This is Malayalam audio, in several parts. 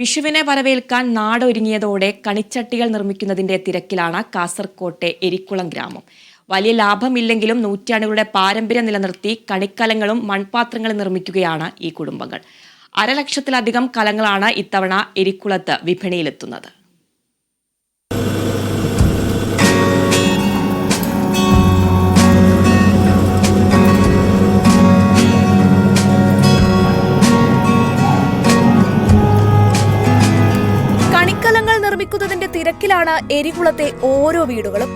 വിഷുവിനെ വരവേൽക്കാൻ നാടൊരുങ്ങിയതോടെ കണിച്ചട്ടികൾ നിർമ്മിക്കുന്നതിന്റെ തിരക്കിലാണ് കാസർകോട്ടെ എരിക്കുളം ഗ്രാമം. വലിയ ലാഭമില്ലെങ്കിലും നൂറ്റാണ്ടുകളുടെ പാരമ്പര്യം നിലനിർത്തി കണിക്കലങ്ങളും മൺപാത്രങ്ങളും നിർമ്മിക്കുകയാണ് ഈ കുടുംബങ്ങൾ. 1,00,000-ലധികം കലങ്ങളാണ് ഇത്തവണ എരിക്കുളത്ത് വിപണിയിലെത്തുന്നത്. കണിക്കലങ്ങൾ നിർമ്മിക്കുന്നതിന്റെ തിരക്കിലാണ് എരികുളത്തെ ഓരോ വീടുകളും.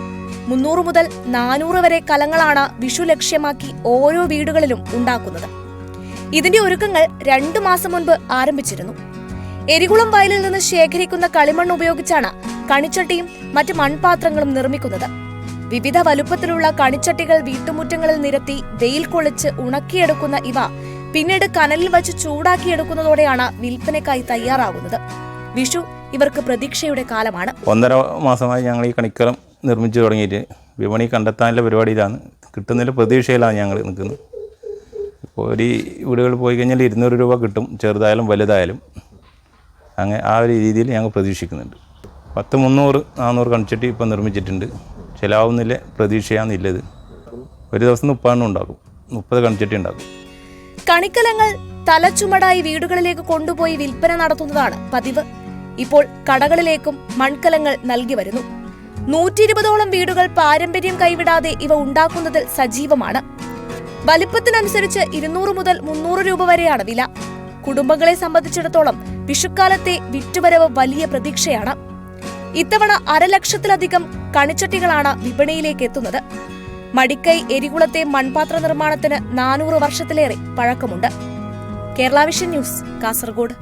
300 മുതൽ 400 വരെ കലങ്ങളാണ് വിഷു ലക്ഷ്യമാക്കി ഓരോ വീടുകളിലും ഉണ്ടാക്കുന്നത്. ഇതിന്റെ ഒരുക്കങ്ങൾ 2 മാസം മുൻപ് ആരംഭിച്ചിരുന്നു. എരികുളം വയലിൽ നിന്ന് ശേഖരിക്കുന്ന കളിമണ്ണ് ഉപയോഗിച്ചാണ് കണിച്ചട്ടിയും മറ്റ് മൺപാത്രങ്ങളും നിർമ്മിക്കുന്നത്. വിവിധ വലുപ്പത്തിലുള്ള കണിച്ചട്ടികൾ വീട്ടുമുറ്റങ്ങളിൽ നിരത്തി വെയിൽ കൊള്ളിച്ച് ഉണക്കിയെടുക്കുന്ന ഇവ പിന്നീട് കനലിൽ വച്ച് ചൂടാക്കിയെടുക്കുന്നതോടെയാണ് വിൽപ്പനയ്ക്കായി തയ്യാറാകുന്നത്. വിഷു ഇവർക്ക് പ്രതീക്ഷയുടെ കാലമാണ്. 1.5 മാസമായി ഞങ്ങൾ ഈ കണിക്കലം നിർമ്മിച്ചു തുടങ്ങിയിട്ട് വിപണി കണ്ടെത്താനുള്ള പരിപാടിയിലാണ്. കിട്ടുന്നതിൽ പ്രതീക്ഷയിലാണ് ഞങ്ങൾ നിൽക്കുന്നത്. ഇപ്പോൾ ഒരു വീടുകളിൽ പോയി കഴിഞ്ഞാൽ 200 രൂപ കിട്ടും, ചെറുതായാലും വലുതായാലും. അങ്ങനെ ആ ഒരു രീതിയിൽ ഞങ്ങൾ പ്രതീക്ഷിക്കുന്നുണ്ട്. 300-400 കണിച്ചട്ടി ഇപ്പം നിർമ്മിച്ചിട്ടുണ്ട്. ചിലവാകുന്നില്ല പ്രതീക്ഷയാണെന്നുള്ളത്. ഒരു ദിവസം 30 ഉണ്ടാക്കും, 30 കണിച്ചട്ടി ഉണ്ടാക്കും. കണിക്കലങ്ങൾ തലച്ചുമടായി വീടുകളിലേക്ക് കൊണ്ടുപോയി വിൽപ്പന നടത്തുന്നതാണ് പതിവ്. ഇപ്പോൾ കടകളിലേക്കും മൺകലങ്ങൾ നൽകി വരുന്നു. 120ഓളം വീടുകൾ പാരമ്പര്യം കൈവിടാതെ ഇവ ഉണ്ടാക്കുന്നതിൽ സജീവമാണ്. വലിപ്പത്തിനനുസരിച്ച് 200 മുതൽ 300 രൂപ വരെയാണ് വില. കുടുംബങ്ങളെ സംബന്ധിച്ചിടത്തോളം വിഷുക്കാലത്തെ വിറ്റുവരവ് വലിയ പ്രതീക്ഷയാണ്. ഇത്തവണ 1,00,000-ലധികം കണിച്ചട്ടികളാണ് വിപണിയിലേക്ക് എത്തുന്നത്. മടിക്കൈ എരികുളത്തെ മൺപാത്ര നിർമ്മാണത്തിന് 400 വർഷത്തിലേറെ പഴക്കമുണ്ട്. Kerala vision news, Kasaragod.